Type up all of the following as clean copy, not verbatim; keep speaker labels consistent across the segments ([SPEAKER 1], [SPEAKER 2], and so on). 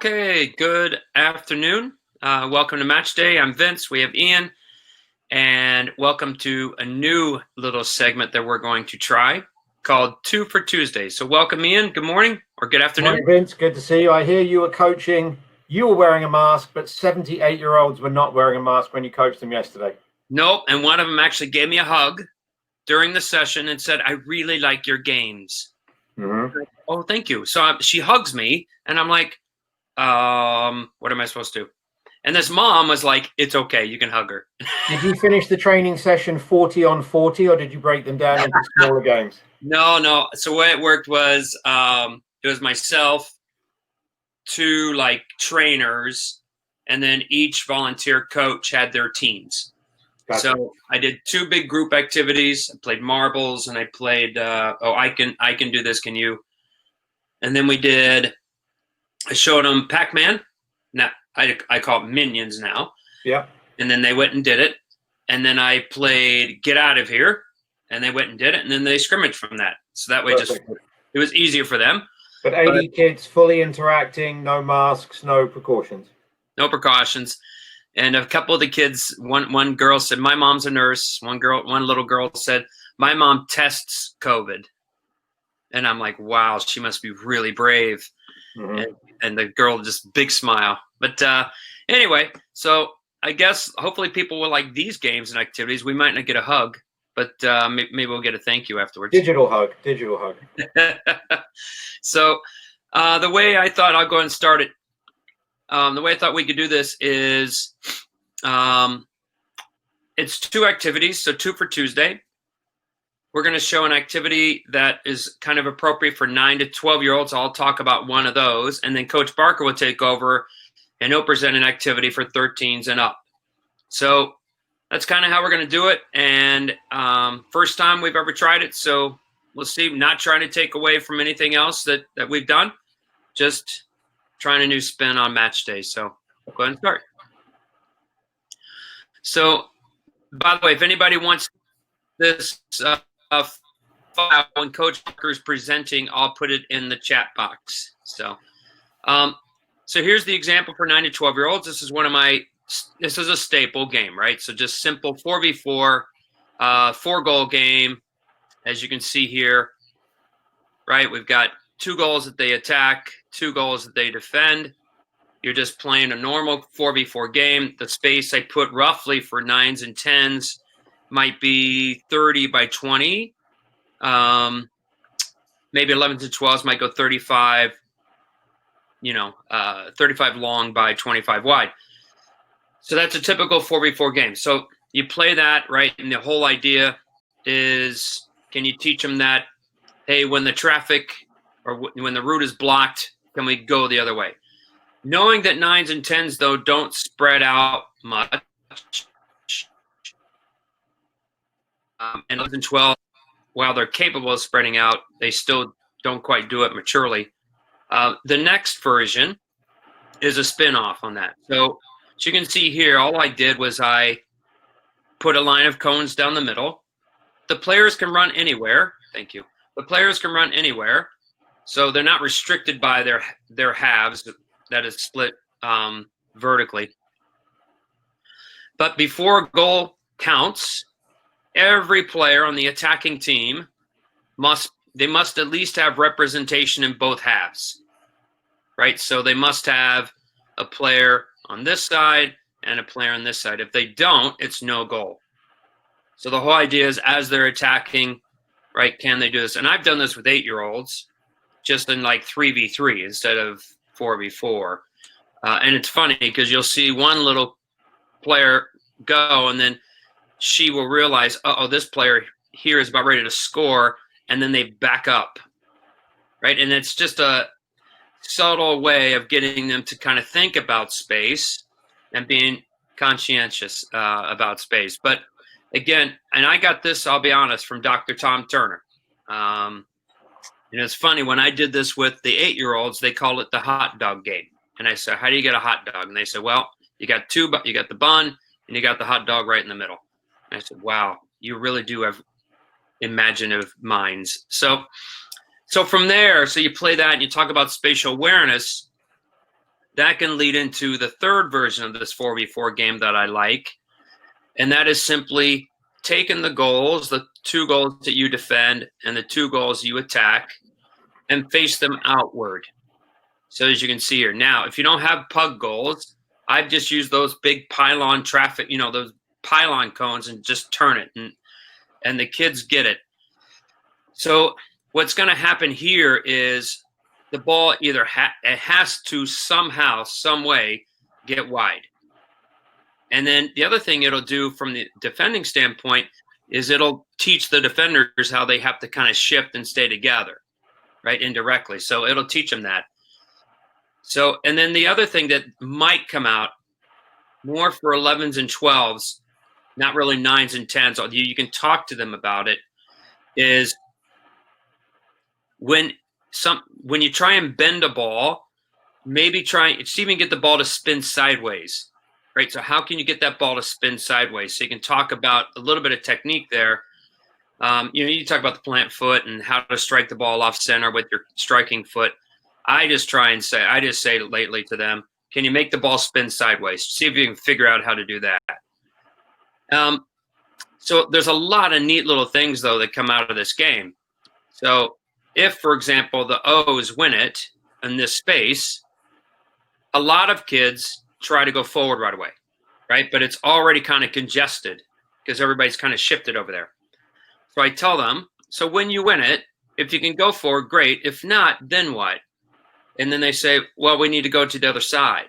[SPEAKER 1] Okay, good afternoon. Welcome to Match Day. I'm Vince. We have Ian. And welcome to a new little segment that we're going to try called Two for Tuesday. So welcome, Ian. Good morning or good afternoon.
[SPEAKER 2] Morning, Vince. Good to see you. I hear you were coaching. You were wearing a mask, but 78-year-olds were not wearing a mask when you coached them yesterday.
[SPEAKER 1] Nope. And one of them actually gave me a hug during the session and said, I really like your games.
[SPEAKER 2] Mm-hmm.
[SPEAKER 1] Oh, thank you. So she hugs me and I'm like, what am I supposed to do? And this mom was like, it's okay. You can hug her.
[SPEAKER 2] Did you finish the training session 40 on 40, or did you break them down into smaller games?
[SPEAKER 1] No. So the way it worked was it was myself, two like trainers, and then each volunteer coach had their teams. Gotcha. So I did two big group activities. I played marbles and I played I can do this, can you? And then I showed them Pac-Man. Now I call it Minions now.
[SPEAKER 2] Yeah.
[SPEAKER 1] And then they went and did it. And then I played Get Out of Here, and they went and did it. And then they scrimmaged from that. So that way it was easier for them.
[SPEAKER 2] But 80 kids fully interacting, no masks, no precautions.
[SPEAKER 1] No precautions. And a couple of the kids, one girl said, my mom's a nurse. One little girl said, my mom tests COVID. And I'm like, wow, she must be really brave. Mm-hmm. And the girl just big smile. But anyway, so I guess hopefully people will like these games and activities. We might not get a hug, but maybe we'll get a thank you afterwards.
[SPEAKER 2] Digital hug.
[SPEAKER 1] So the way I thought I'll go ahead and start it. The way I thought we could do this is it's two activities, so two for Tuesday. We're going to show an activity that is kind of appropriate for 9 to 12-year-olds. I'll talk about one of those, and then Coach Barker will take over, and he'll present an activity for 13s and up. So that's kind of how we're going to do it, and first time we've ever tried it, so we'll see. Not trying to take away from anything else that we've done, just trying a new spin on match day. So go ahead and start. So, by the way, if anybody wants this file when Coach Barker is presenting, I'll put it in the chat box. So, so here's the example for 9 to 12-year-olds. This is a staple game, right? So just simple 4v4, 4-goal game, as you can see here, right? We've got 2 goals that they attack, 2 goals that they defend. You're just playing a normal 4v4 game. The space I put roughly for 9s and 10s might be 30 by 20. Maybe 11s and 12s might go 35, 35 long by 25 wide. So that's a typical 4v4 game. So you play that, right? And the whole idea is, can you teach them that, hey, when the traffic or when the route is blocked, can we go the other way? Knowing that 9s and 10s, though, don't spread out much. And 11s and 12, while they're capable of spreading out, they still don't quite do it maturely. The next version is a spin-off on that. So as you can see here, all I did was I put a line of cones down the middle. The players can run anywhere. Thank you. The players can run anywhere. So they're not restricted by their halves that is split vertically. But before a goal counts, every player on the attacking team must at least have representation in both halves, right? So they must have a player on this side and a player on this side. If they don't, it's no goal. So the whole idea is, as they're attacking, right, can they do this? And I've done this with 8-year-olds, just in like 3v3 instead of 4v4. And it's funny because you'll see one little player go, and then she will realize, this player here is about ready to score, and then they back up, right? And it's just a subtle way of getting them to kind of think about space and being conscientious about space. But again, and I got this, I'll be honest, from Dr. Tom Turner. It's funny, when I did this with the 8-year-olds, they call it the hot dog game. And I said, how do you get a hot dog? And they said, well, you got the bun and you got the hot dog right in the middle. And I said, wow, you really do have imaginative minds. So from there, so you play that and you talk about spatial awareness. that can lead into the third version of this 4v4 game that I like. And that is simply taking the goals, the 2 goals that you defend and the 2 goals you attack, and face them outward. So as you can see here, now, if you don't have pug goals, I've just used those big pylon traffic, those pylon cones, and just turn it, and the kids get it. So what's going to happen here is the ball either it has to somehow, some way, get wide. And then the other thing it'll do from the defending standpoint is it'll teach the defenders how they have to kind of shift and stay together, right, indirectly. So it'll teach them that. So, and then the other thing that might come out more for 11s and 12s, not really 9s and 10s, although you can talk to them about it, is when you try and bend a ball, maybe even get the ball to spin sideways, right? So how can you get that ball to spin sideways? So you can talk about a little bit of technique there. You talk about the plant foot and how to strike the ball off center with your striking foot. I just say lately to them, can you make the ball spin sideways? See if you can figure out how to do that. So there's a lot of neat little things, though, that come out of this game. So if, for example, the O's win it in this space, a lot of kids try to go forward right away, right? But it's already kind of congested because everybody's kind of shifted over there. So I tell them, so when you win it, if you can go forward, great. If not, then what? And then they say, well, we need to go to the other side,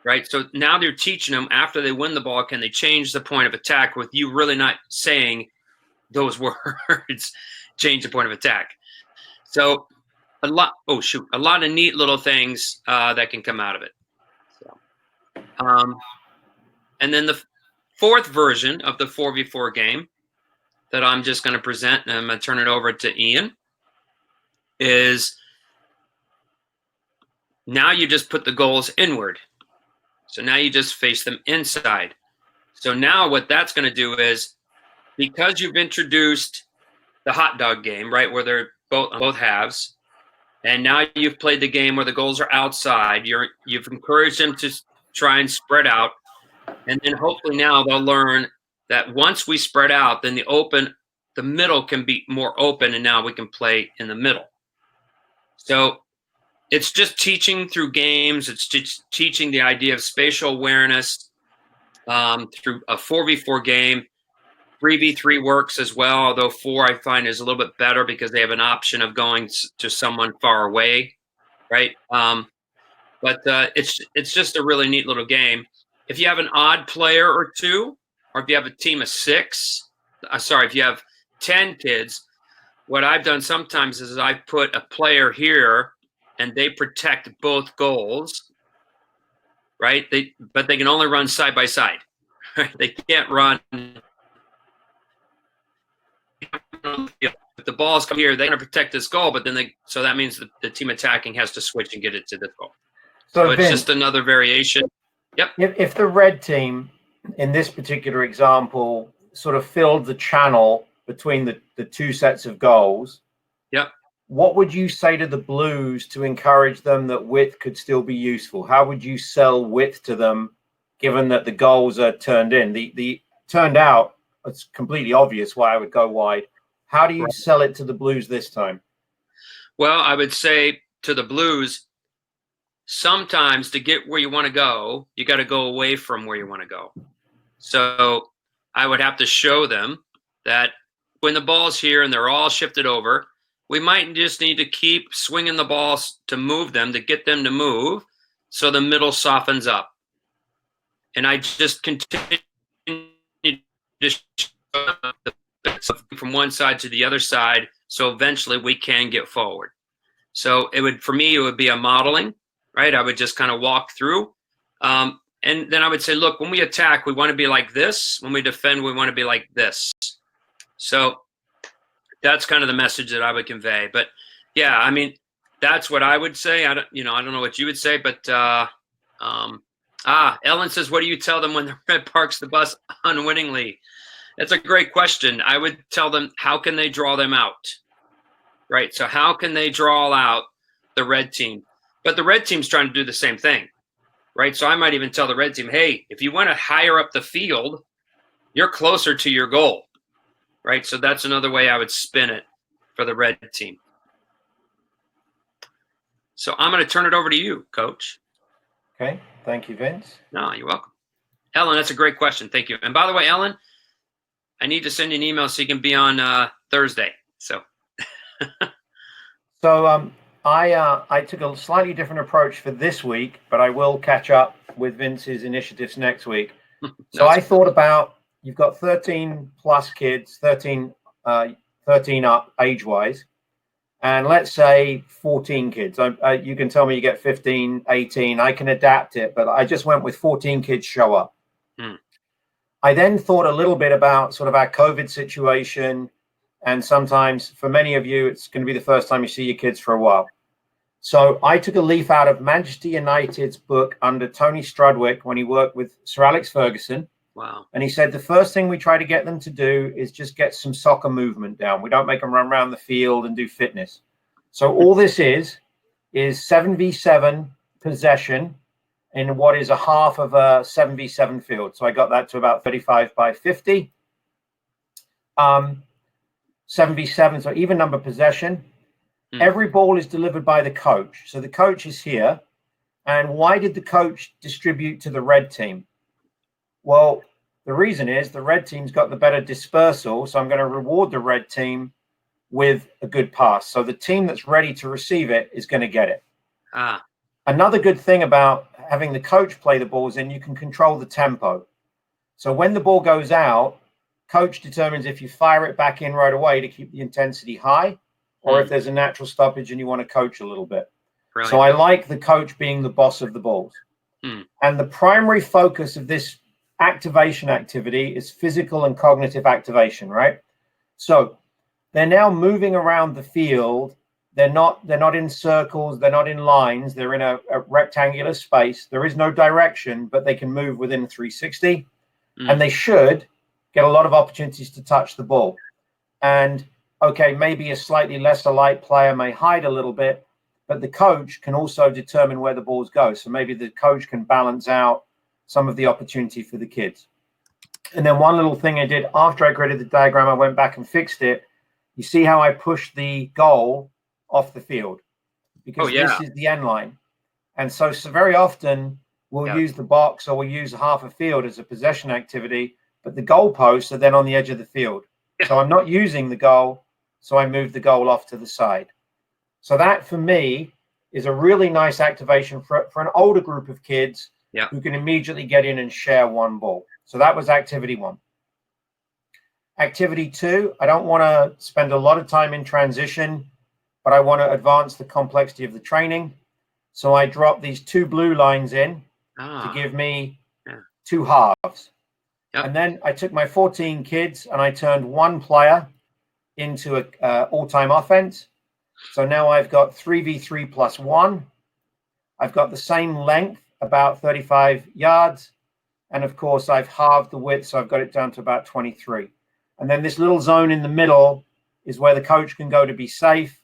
[SPEAKER 1] right? So now they're teaching them after they win the ball, can they change the point of attack with you really not saying those words, change the point of attack. So a lot of neat little things that can come out of it. So, and then the fourth version of the 4v4 game that I'm just going to present, and I'm going to turn it over to Ian, is now you just put the goals inward. So now you just face them inside. So now what that's going to do is, because you've introduced the hot dog game, right, where they're both halves, and now you've played the game where the goals are outside, you've encouraged them to try and spread out, and then hopefully now they'll learn that once we spread out, then the middle can be more open, and now we can play in the middle. So it's just teaching through games. It's just teaching the idea of spatial awareness through a 4v4 game. 3v3 works as well, although 4 I find is a little bit better because they have an option of going to someone far away, right? But it's just a really neat little game. If you have an odd player or two, or if you have a team of 6, if you have 10 kids, what I've done sometimes is I put a player here and they protect both goals, right? But they can only run side by side. Right? They can't run. If the balls come here, they're going to protect this goal, but then so that means the team attacking has to switch and get it to this goal. So it's just another variation. Yep.
[SPEAKER 2] If the red team, in this particular example, sort of filled the channel between the 2 sets of goals,
[SPEAKER 1] yep,
[SPEAKER 2] what would you say to the blues to encourage them that width could still be useful? How would you sell width to them, given that the goals are turned in? The turned out, it's completely obvious why I would go wide. How do you sell it to the blues this time?
[SPEAKER 1] Well, I would say to the blues, sometimes to get where you want to go, you got to go away from where you want to go. So I would have to show them that when the ball's here and they're all shifted over, we might just need to keep swinging the balls to move them, to get them to move, so the middle softens up. And I just continue to show the bits from one side to the other side, so eventually we can get forward. So for me, it would be a modeling, right? I would just kind of walk through. And then I would say, look, when we attack, we want to be like this. When we defend, we want to be like this. So that's kind of the message that I would convey. But yeah, I mean, that's what I would say. I don't know what you would say, but Ellen says, what do you tell them when the red parks the bus unwittingly? That's a great question. I would tell them, how can they draw them out? Right. So how can they draw out the red team? But the red team's trying to do the same thing, right? So I might even tell the red team, hey, if you want to higher up the field, you're closer to your goal, right? So that's another way I would spin it for the red team. So I'm going to turn it over to you, Coach.
[SPEAKER 2] Okay. Thank you, Vince.
[SPEAKER 1] No, you're welcome. Ellen, that's a great question. Thank you. And by the way, Ellen, I need to send you an email so you can be on Thursday. So
[SPEAKER 2] I took a slightly different approach for this week, but I will catch up with Vince's initiatives next week. So I thought about, you've got 13 plus kids, 13 up age-wise, and let's say 14 kids. You can tell me you get 15, 18. I can adapt it, but I just went with 14 kids show up. I then thought a little bit about sort of our COVID situation. And sometimes for many of you, it's going to be the first time you see your kids for a while. So I took a leaf out of Manchester United's book under Tony Strudwick when he worked with Sir Alex Ferguson.
[SPEAKER 1] Wow. And
[SPEAKER 2] he said the first thing we try to get them to do is just get some soccer movement down. We don't make them run around the field and do fitness. So all this is 7v7 possession in what is a half of a 7v7 field. So I got that to about 35 by 50. 7v7, so even number possession. Every ball is delivered by the coach. So the coach is here. And why did the coach distribute to the red team? Well, the reason is the red team's got the better dispersal. So I'm going to reward the red team with a good pass. So the team that's ready to receive it is going to get it. Another good thing about having the coach play the balls in, you can control the tempo. So when the ball goes out, coach determines if you fire it back in right away to keep the intensity high, or if there's a natural stoppage and you want to coach a little bit. Brilliant. So I like the coach being the boss of the balls. And the primary focus of this activation activity is physical and cognitive activation, right? So they're now moving around the field. They're not in circles. They're not in lines. They're in a rectangular space. There is no direction, but they can move within 360. And they should get a lot of opportunities to touch the ball. And okay, maybe a slightly lesser light player may hide a little bit, but the coach can also determine where the balls go. So maybe the coach can balance out some of the opportunity for the kids. And then one little thing I did after I created the diagram, I went back and fixed it. You see how I pushed the goal off the field? Because this is the end line. And so very often we'll use the box or we'll use half a field as a possession activity, but the goalposts are then on the edge of the field. So I'm not using the goal, so I move the goal off to the side. So that, for me, is a really nice activation for an older group of kids who can immediately get in and share one ball. So that was activity 1. Activity 2, I don't want to spend a lot of time in transition, but I want to advance the complexity of the training. So I dropped these 2 blue lines in to give me 2 halves. And then I took my 14 kids and I turned 1 player into a all-time offense. So now I've got 3v3 plus 1. I've got the same length, about 35 yards. And of course, I've halved the width, so I've got it down to about 23. And then this little zone in the middle is where the coach can go to be safe.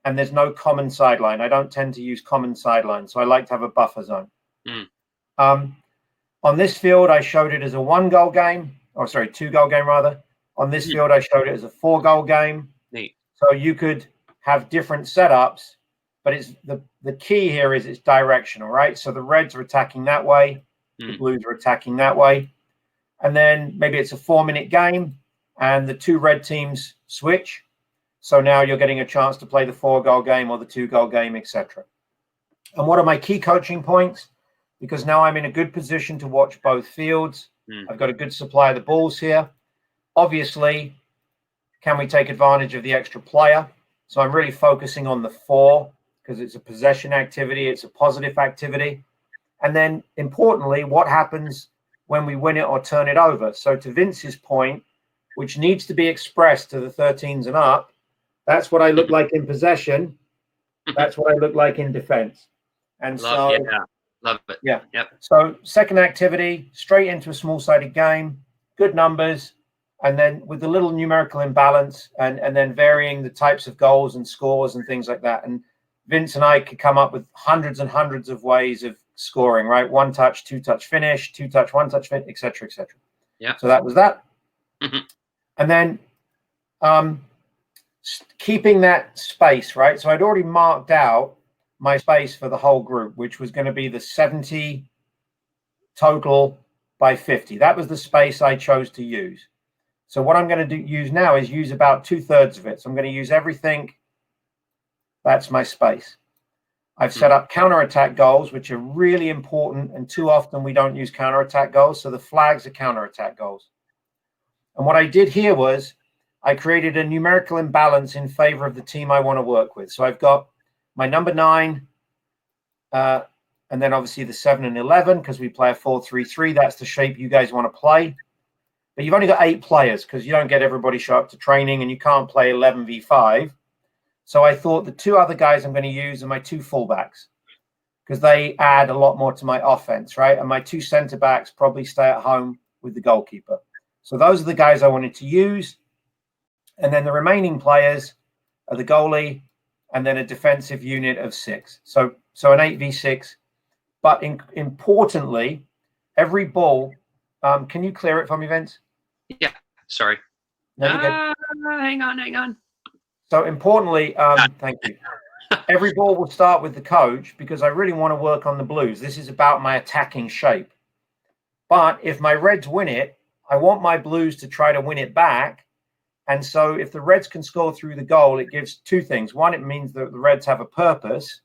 [SPEAKER 2] And there's no common sideline. I don't tend to use common sidelines, so I like to have a buffer zone. On this field, I showed it as a 1-goal game. Or sorry, 2-goal game rather. On this field, I showed it as a 4-goal game.
[SPEAKER 1] Neat.
[SPEAKER 2] So you could have different setups, but it's the key here is it's directional, right? So the reds are attacking that way, the blues are attacking that way. And then maybe it's a 4-minute game and the 2 red teams switch. So now you're getting a chance to play the 4-goal game or the 2-goal game, etc. And what are my key coaching points? Because now I'm in a good position to watch both fields. I've got a good supply of the balls here. Obviously, can we take advantage of the extra player? So I'm really focusing on the 4 because it's a possession activity. It's a positive activity. And then importantly, what happens when we win it or turn it over? So to Vince's point, which needs to be expressed to the 13s and up, that's what I look like in possession. That's what I look like in defense. And Love it. Yeah. Yep. So second activity, straight into a small-sided game, good numbers, and then with a little numerical imbalance and then varying the types of goals and scores and things like that. And Vince and I could come up with hundreds and hundreds of ways of scoring, right? 1 touch, 2 touch finish, 2 touch, 1 touch finish, etc., etc.
[SPEAKER 1] Yeah.
[SPEAKER 2] So that was that.
[SPEAKER 1] Mhm.
[SPEAKER 2] And then keeping that space, right? So I'd already marked out my space for the whole group, which was going to be the 70 total by 50. That was the space I chose to use. So what I'm going to use now is use about 2/3 of it. So I'm going to use everything. That's my space. I've set up counterattack goals, which are really important, and too often we don't use counterattack goals. So the flags are counterattack goals. And what I did here was I created a numerical imbalance in favor of the team I want to work with. So I've got my number 9, and then obviously the 7 and 11, because we play a 4-3-3. That's the shape you guys want to play. But you've only got 8 players because you don't get everybody show up to training, and you can't play 11v5. So I thought the 2 other guys I'm going to use are my 2 fullbacks because they add a lot more to my offense, right? And my 2 center backs probably stay at home with the goalkeeper. So those are the guys I wanted to use. And then the remaining players are the goalie and then a defensive unit of 6. So an 8v6. But importantly, every ball, can you clear it for me, Vince?
[SPEAKER 1] Yeah, sorry.
[SPEAKER 2] No, you're good.
[SPEAKER 1] Hang on.
[SPEAKER 2] So importantly, thank you. Every ball will start with the coach because I really want to work on the blues. This is about my attacking shape. But if my Reds win it, I want my blues to try to win it back. And so if the Reds can score through the goal, it gives 2 things. One, it means that the Reds have a purpose.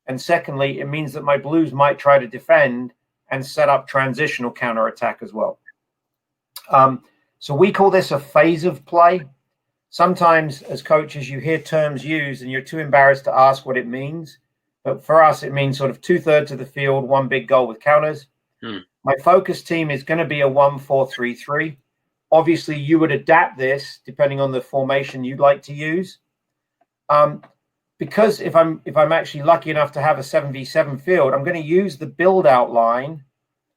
[SPEAKER 2] And secondly, it means that my blues might try to defend and set up transitional counterattack as well. So we call this a phase of play. Sometimes as coaches, you hear terms used and you're too embarrassed to ask what it means. But for us, it means sort of 2/3 of the field, 1 big goal with counters. My focus team is going to be a 1-4-3-3. Obviously, you would adapt this depending on the formation you'd like to use. Because if I'm actually lucky enough to have a 7v7 field, I'm going to use the build out line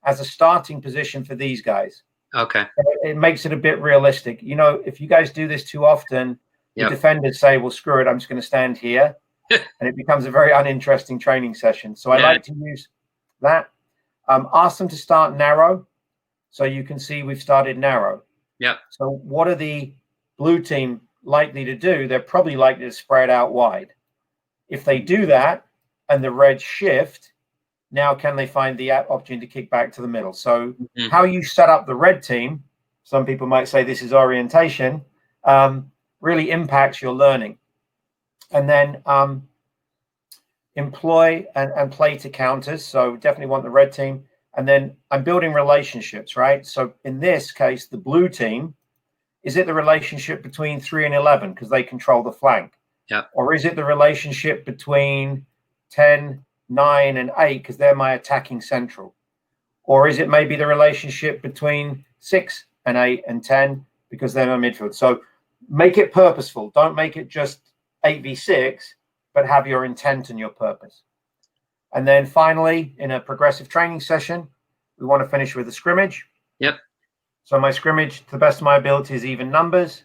[SPEAKER 2] as a starting position for these guys.
[SPEAKER 1] Okay.
[SPEAKER 2] It makes it a bit realistic. You know, if you guys do this too often, the defenders say, well, screw it, I'm just going to stand here. And it becomes a very uninteresting training session. So I like to use that. Ask them to start narrow. So you can see we've started narrow.
[SPEAKER 1] Yep.
[SPEAKER 2] So what are the blue team likely to do? They're probably likely to spread out wide. If they do that and the Reds shift, now can they find the opportunity to kick back to the middle? So how you set up the red team, some people might say this is orientation, really impacts your learning. And then employ and play to counters. So definitely want the red team. And then I'm building relationships, right? So in this case, the blue team, is it the relationship between 3 and 11 because they control the flank?
[SPEAKER 1] Yeah.
[SPEAKER 2] Or is it the relationship between 10, 9, and 8 because they're my attacking central? Or is it maybe the relationship between 6 and 8 and 10 because they're my midfield? So make it purposeful. Don't make it just 8v6, but have your intent and your purpose. And then finally, in a progressive training session, we want to finish with a scrimmage.
[SPEAKER 1] Yep.
[SPEAKER 2] So my scrimmage, to the best of my ability, is even numbers.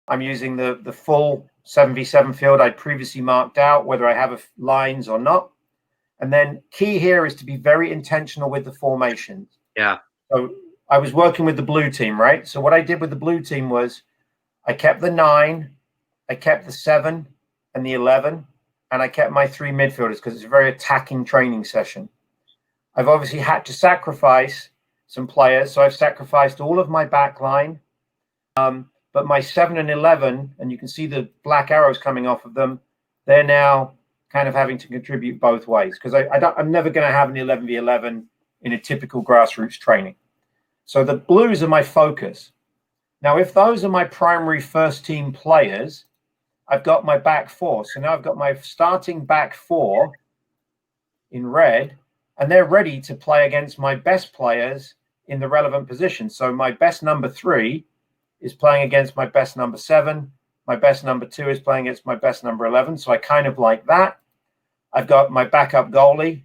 [SPEAKER 2] I'm using the full 7v7 field I'd previously marked out, whether I have lines or not. And then key here is to be very intentional with the formations.
[SPEAKER 1] Yeah.
[SPEAKER 2] So I was working with the blue team, right? So what I did with the blue team was I kept the 9, I kept the 7 and the 11, and I kept my 3 midfielders because it's a very attacking training session. I've obviously had to sacrifice some players. So I've sacrificed all of my back line. But my 7 and 11, and you can see the black arrows coming off of them, they're now kind of having to contribute both ways because I'm never going to have an 11v11 in a typical grassroots training. So the blues are my focus. Now, if those are my primary first team players, I've got my back 4. So now I've got my starting back 4 in red, and they're ready to play against my best players in the relevant position. So my best number 3 is playing against my best number 7. My best number 2 is playing against my best number 11. So I kind of like that. I've got my backup goalie.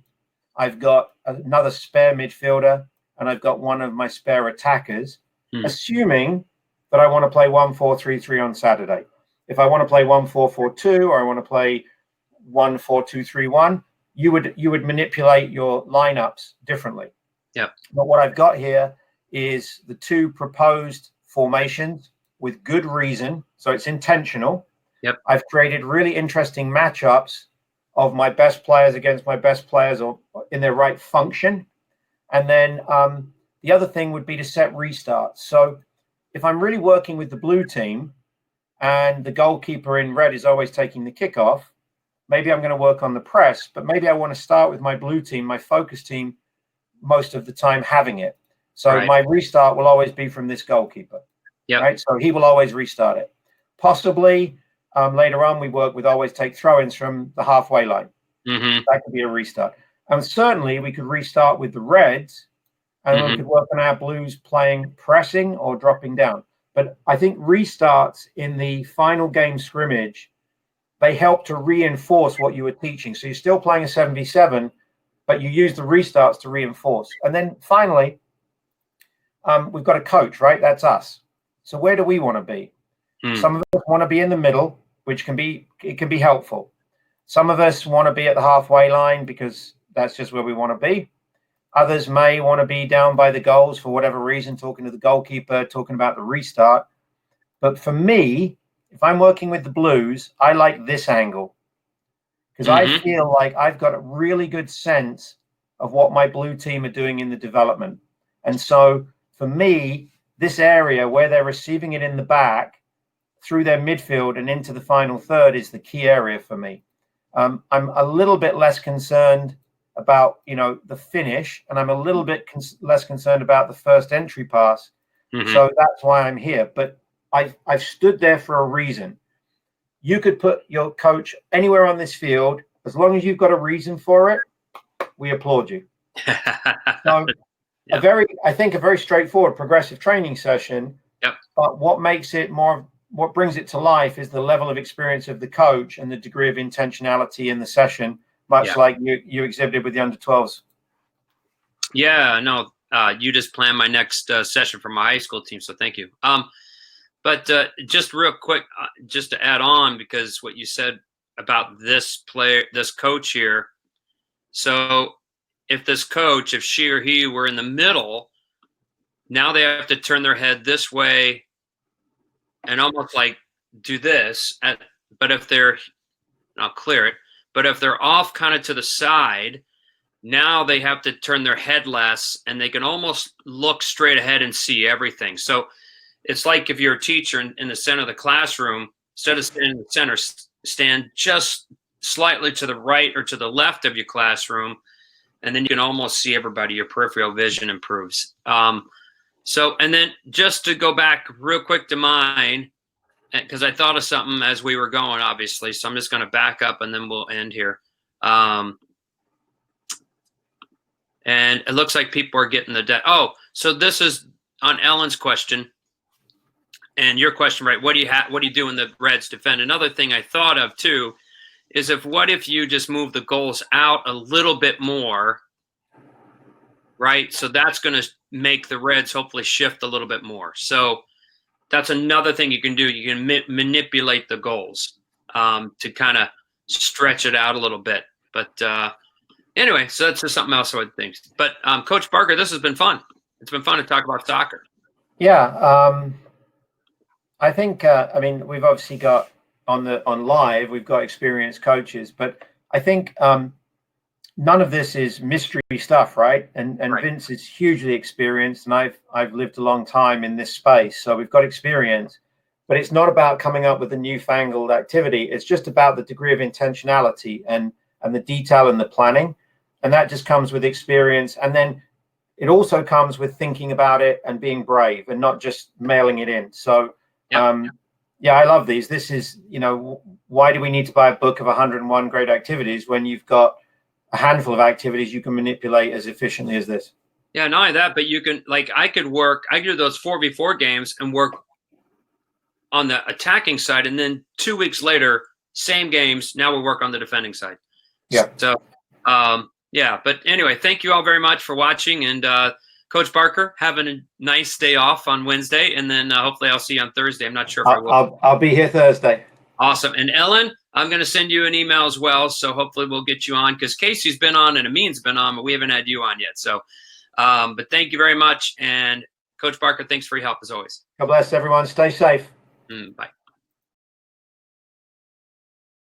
[SPEAKER 2] I've got another spare midfielder, and I've got one of my spare attackers, assuming that I want to play 1-4-3-3 on Saturday. If I want to play 1-4-4-2 or I want to play 1-4-2-3-1, you would manipulate your lineups differently.
[SPEAKER 1] Yep.
[SPEAKER 2] But what I've got here is the two proposed formations with good reason, so it's intentional.
[SPEAKER 1] Yep.
[SPEAKER 2] I've created really interesting matchups of my best players against my best players or in their right function. And then the other thing would be to set restarts. So if I'm really working with the blue team and the goalkeeper in red is always taking the kickoff, maybe I'm going to work on the press, but maybe I want to start with my blue team, my focus team, most of the time having it. So my restart will always be from this goalkeeper.
[SPEAKER 1] Yeah.
[SPEAKER 2] Right. So he will always restart it. Possibly later on, we work with always take throw-ins from the halfway line.
[SPEAKER 1] Mm-hmm.
[SPEAKER 2] That could be a restart. And certainly we could restart with the reds, and we could work on our blues playing pressing or dropping down. But I think restarts in the final game scrimmage, they help to reinforce what you were teaching. So you're still playing a 7v7, but you use the restarts to reinforce. And then finally, we've got a coach, right? That's us. So where do we want to be? Some of us want to be in the middle, which can be helpful. Some of us want to be at the halfway line because that's just where we want to be. Others may want to be down by the goals for whatever reason, talking to the goalkeeper, talking about the restart. But for me, if I'm working with the blues, I like this angle because I feel like I've got a really good sense of what my blue team are doing in the development. And so for me, this area where they're receiving it in the back through their midfield and into the final third is the key area for me. I'm a little bit less concerned about, the finish, and I'm a little bit less concerned about the first entry pass. So that's why I'm here. But I've stood there for a reason. You could put your coach anywhere on this field. As long as you've got a reason for it, we applaud you. So I think a very straightforward progressive training session.
[SPEAKER 1] Yep.
[SPEAKER 2] But what brings it to life is the level of experience of the coach and the degree of intentionality in the session, much like you exhibited with the under-12s.
[SPEAKER 1] Yeah, no, you just planned my next session for my high school team, so thank you. But just real quick, just to add on, because what you said about this coach here. So if this coach, if she or he were in the middle, now they have to turn their head this way and almost like do this. But if they're, I'll clear it, but if they're off kind of to the side, now they have to turn their head less and they can almost look straight ahead and see everything. So it's like if you're a teacher in the center of the classroom, instead of standing in the center, stand just slightly to the right or to the left of your classroom, and then you can almost see everybody. Your peripheral vision improves. So, and then just to go back real quick to mine, because I thought of something as we were going, obviously. So I'm just going to back up and then we'll end here. And it looks like people are getting so this is on Ellen's question and your question, right? What do you do when the Reds defend? Another thing I thought of too is what if you just move the goals out a little bit more, right? So that's going to make the Reds hopefully shift a little bit more. So that's another thing you can do. You can manipulate the goals to kind of stretch it out a little bit. But anyway, so that's just something else I would think. But Coach Barker, this has been fun. It's been fun to talk about soccer.
[SPEAKER 2] Yeah. I think, we've obviously got on live, we've got experienced coaches, but I think none of this is mystery stuff, right? And right. Vince is hugely experienced, and I've lived a long time in this space, so we've got experience. But it's not about coming up with a newfangled activity. It's just about the degree of intentionality and the detail and the planning, and that just comes with experience. And then it also comes with thinking about it and being brave and not just mailing it in. So. Yep. Yeah, I love these. This is, why do we need to buy a book of 101 great activities when you've got a handful of activities you can manipulate as efficiently as this?
[SPEAKER 1] Yeah, not only that, but you can, I could do those 4v4 games and work on the attacking side. And then 2 weeks later, same games. Now we'll work on the defending side.
[SPEAKER 2] Yeah.
[SPEAKER 1] So, but anyway, thank you all very much for watching. And, Coach Barker, having a nice day off on Wednesday, and then hopefully I'll see you on Thursday. I'm not sure if I will.
[SPEAKER 2] I'll be here Thursday.
[SPEAKER 1] Awesome. And Ellen, I'm going to send you an email as well. So hopefully we'll get you on, because Casey's been on and Amin's been on, but we haven't had you on yet. So, but thank you very much. And Coach Barker, thanks for your help as always.
[SPEAKER 2] God bless everyone. Stay safe.
[SPEAKER 1] Bye.